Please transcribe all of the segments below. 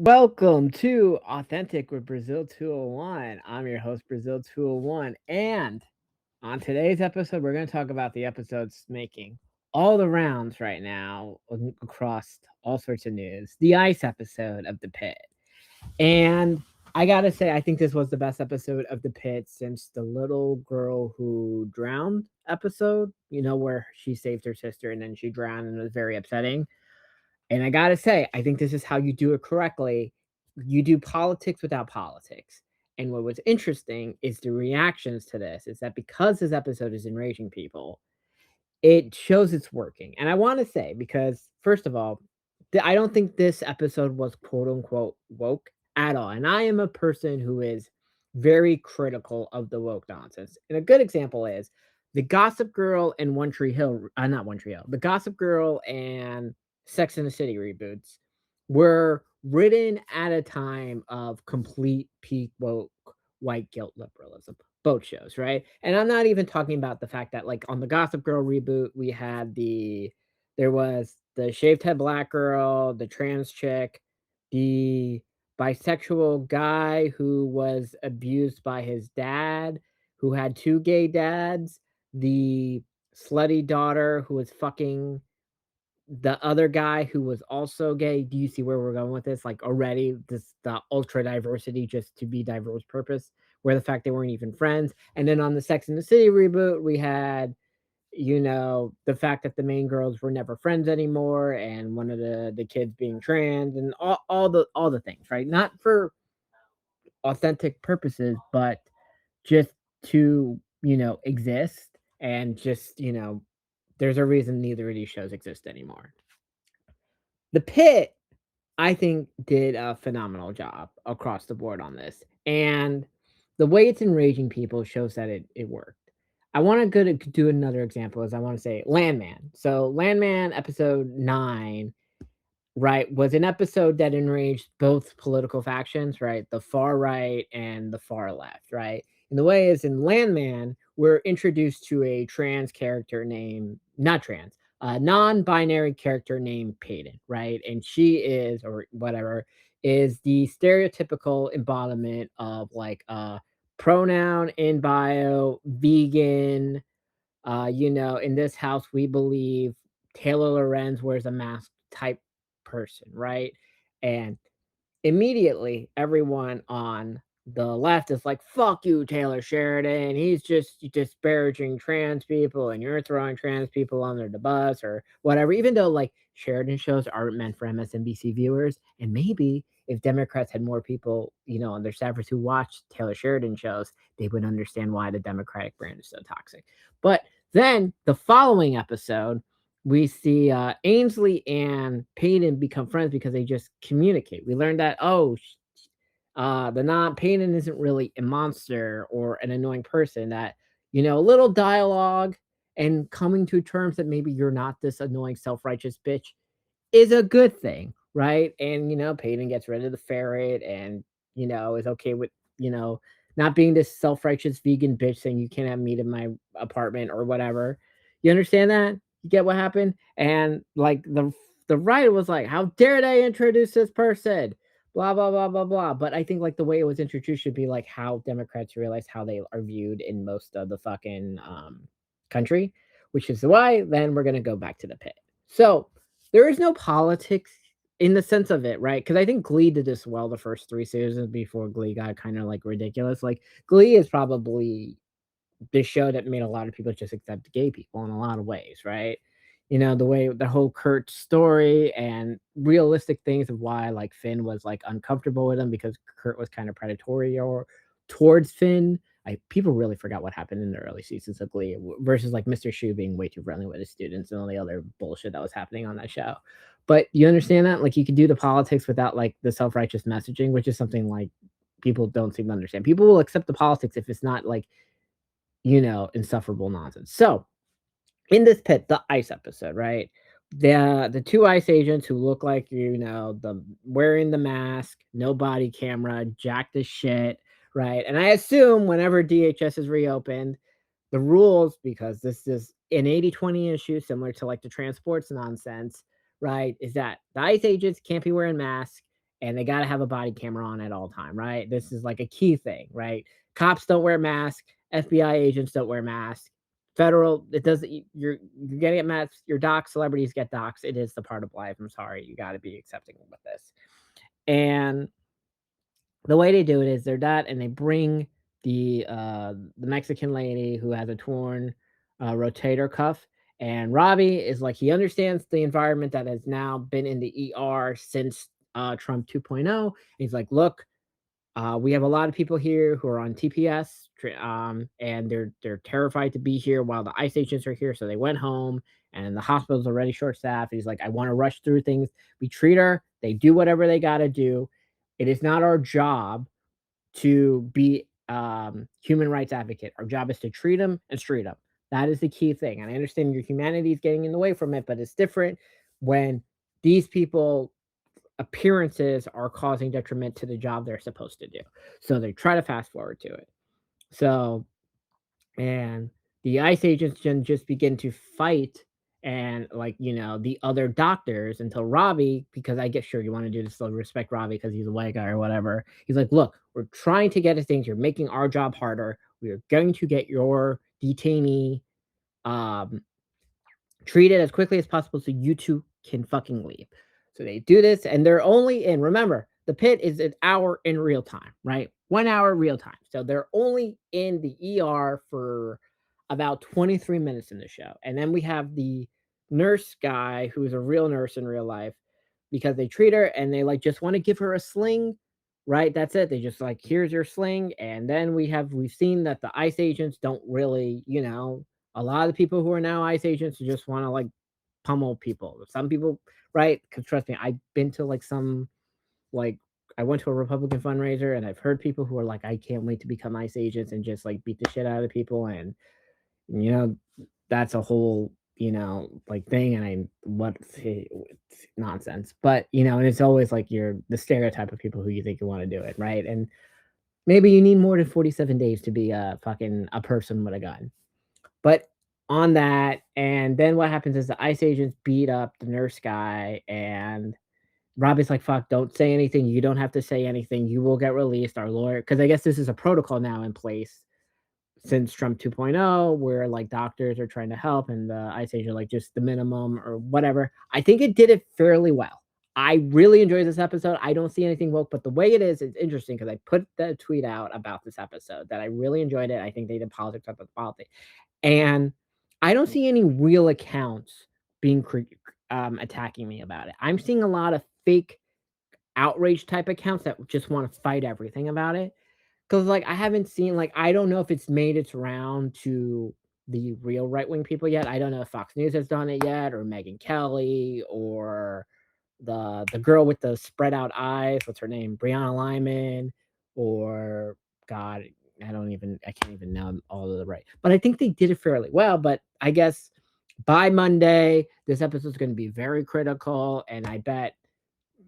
Welcome to Authentic with Brazil 201. I'm your host, Brazil 201. And on today's episode, we're going to talk about the episodes making all the rounds right now across all sorts of news. The ice episode of the Pit. And I got to say, I think this was the best episode of the Pit since the little girl who drowned episode, where she saved her sister and then she drowned and it was very upsetting. And I gotta say, I think this is how you do it correctly. You do politics without politics. And what was interesting is the reactions to this is that because this episode is enraging people, it shows it's working. And I want to say, because first of all, I don't think this episode was quote unquote woke at all. And I am a person who is very critical of the woke nonsense. And a good example is the Gossip Girl and One Tree Hill, not One Tree Hill, the Gossip Girl and Sex and the City reboots were written at a time of complete peak woke white guilt liberalism. Both shows, right? And I'm not even talking about the fact that, like, on the Gossip Girl reboot, there was the shaved head black girl, the trans chick, the bisexual guy who was abused by his dad, who had two gay dads, the slutty daughter who was fucking the other guy who was also gay. Do you see where we're going with this? Like, already the ultra diversity just to be diverse purpose, where the fact they weren't even friends. And then on the Sex and the City reboot, we had, the fact that the main girls were never friends anymore, and one of the kids being trans, and all the things, right? Not for authentic purposes, but just to, exist, and just, there's a reason neither of these shows exist anymore. The Pit, I think, did a phenomenal job across the board on this. And the way it's enraging people shows that it worked. I want to go to do another example is I want to say Landman. So Landman episode 9, right, was an episode that enraged both political factions, right? The far right and the far left, right? And the way is in Landman, we're introduced to a trans character named, not trans, a non-binary character named Peyton, right? And she is, or whatever, is the stereotypical embodiment of like a pronoun in bio, vegan, in this house we believe Taylor Lorenz wears a mask type person, right? And immediately everyone on the left is like, fuck you, Taylor Sheridan. He's just disparaging trans people and you're throwing trans people under the bus or whatever. Even though like Sheridan shows aren't meant for MSNBC viewers. And maybe if Democrats had more people, on their staffers who watch Taylor Sheridan shows, they would understand why the Democratic brand is so toxic. But then the following episode, we see Ainsley and Peyton become friends because they just communicate. We learned that the non Peyton isn't really a monster or an annoying person. That a little dialogue and coming to terms that maybe you're not this annoying self righteous bitch is a good thing, right? And Peyton gets rid of the ferret and is okay with not being this self righteous vegan bitch saying you can't have meat in my apartment or whatever. You understand that? You get what happened? And like the writer was like, how dare they introduce this person? Blah blah blah blah blah. But I think like the way it was introduced should be like how Democrats realize how they are viewed in most of the fucking country, which is why then we're gonna go back to the Pit. So there is no politics in the sense of it, right? Because I think Glee did this well the first 3 seasons before Glee got kind of like ridiculous. Like Glee is probably the show that made a lot of people just accept gay people in a lot of ways, right? The way the whole Kurt story and realistic things of why like Finn was like uncomfortable with him because Kurt was kind of predatory or towards Finn. People really forgot what happened in the early seasons of Glee versus like Mr. Shu being way too friendly with his students and all the other bullshit that was happening on that show. But you understand that like you could do the politics without like the self-righteous messaging, which is something like people don't seem to understand. People will accept the politics if it's not like insufferable nonsense. So in this Pit, the ice episode, right? The two ice agents who look like the wearing the mask, no body camera, jacked as shit, right? And I assume whenever DHS is reopened, the rules, because this is an 80-20 issue similar to like the transports nonsense, right? Is that the ice agents can't be wearing masks and they got to have a body camera on at all time, right? This is like a key thing, right? Cops don't wear masks, FBI agents don't wear masks. Federal, it doesn't. You're getting it masks. Your docs, celebrities get docs. It is the part of life. I'm sorry, you got to be accepting with this. And the way they do it is they're that, and they bring the Mexican lady who has a torn rotator cuff, and Robbie is like he understands the environment that has now been in the ER since Trump 2.0. And he's like, look, we have a lot of people here who are on TPS, and they're terrified to be here while the ICE agents are here. So they went home, and the hospital's already short staffed. He's like, I want to rush through things. We treat her. They do whatever they got to do. It is not our job to be human rights advocate. Our job is to treat them and treat them. That is the key thing. And I understand your humanity is getting in the way from it, but it's different when these people appearances are causing detriment to the job they're supposed to do. So they try to fast forward to it. So, and the ICE agents can just begin to fight and like, the other doctors until Robbie, because I get sure you want to do this, so respect Robbie because he's a white guy or whatever. He's like, look, we're trying to get at things. You're making our job harder. We are going to get your detainee um, treated as quickly as possible so you two can fucking leave. So they do this, and they're only in, remember, the pit is an hour in real time, right? 1 hour real time. So they're only in the ER for about 23 minutes in the show. And then we have the nurse guy who's a real nurse in real life because they treat her and they like just want to give her a sling, right? That's it. They just like, here's your sling. And then we've seen that the ICE agents don't really, a lot of the people who are now ICE agents just want to like pummel people. Some people, right? Because trust me, I've been to like some, like, I went to a Republican fundraiser and I've heard people who are like, I can't wait to become ICE agents and just like beat the shit out of people. And, that's a whole, like thing. And it's nonsense. But, and it's always like you're the stereotype of people who you think you want to do it, right? And maybe you need more than 47 days to be a person with a gun. But on that, and then what happens is the ICE agents beat up the nurse guy, and Robbie's like, fuck, don't say anything. You don't have to say anything. You will get released. Our lawyer, because I guess this is a protocol now in place since Trump 2.0, where like doctors are trying to help, and the ICE agent like just the minimum or whatever. I think it did it fairly well. I really enjoyed this episode. I don't see anything woke, but the way it is, it's interesting because I put the tweet out about this episode that I really enjoyed it. I think they did politics up with politics. And I don't see any real accounts being attacking me about it. I'm seeing a lot of fake outrage type accounts that just want to fight everything about it. Because like I haven't seen, like, I don't know if it's made its round to the real right wing people yet. I don't know if Fox News has done it yet, or Megyn Kelly, or the girl with the spread out eyes. What's her name? Brianna Lyman, or God, I can't even know all of the right. But I think they did it fairly well. But I guess by Monday, this episode is going to be very critical, and I bet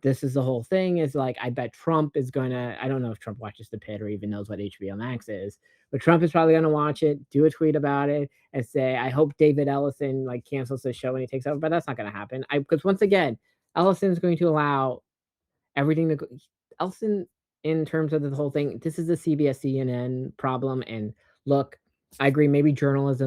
this is the whole thing. Is like I bet Trump is gonna. I don't know if Trump watches the pit or even knows what HBO Max is, but Trump is probably gonna watch it, do a tweet about it, and say, "I hope David Ellison like cancels the show when he takes over." But that's not gonna happen. Because once again, Ellison is going to allow everything to go. Ellison, in terms of the whole thing, this is the CBS CNN problem. And look, I agree. Maybe journalists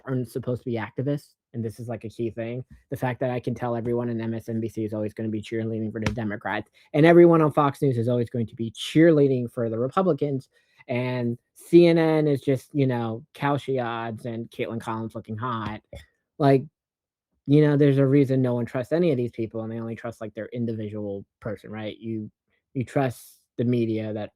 aren't supposed to be activists, and this is like a key thing. The fact that I can tell everyone in MSNBC is always going to be cheerleading for the Democrats, and everyone on Fox News is always going to be cheerleading for the Republicans, and CNN is just Cauchy odds and Caitlin Collins looking hot. Like, there's a reason no one trusts any of these people, and they only trust like their individual person, right? You trust the media that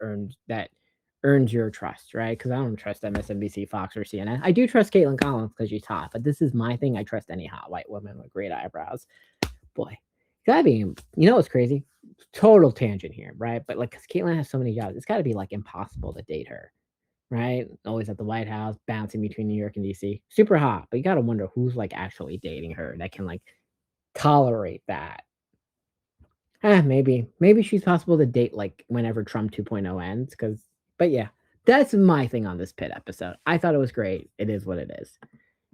earns your trust, right? Because I don't trust MSNBC, Fox, or CNN. I do trust Caitlin Collins because she's hot, but this is my thing. I trust any hot white woman with great eyebrows. Boy, gotta be. What's crazy? Total tangent here, right? But like, because Caitlin has so many jobs, it's got to be like impossible to date her, right? Always at the White House, bouncing between New York and DC. Super hot, but you got to wonder who's like actually dating her that can like tolerate that. Maybe she's possible to date like whenever Trump 2.0 ends. But yeah, that's my thing on this pit episode. I thought it was great. It is what it is.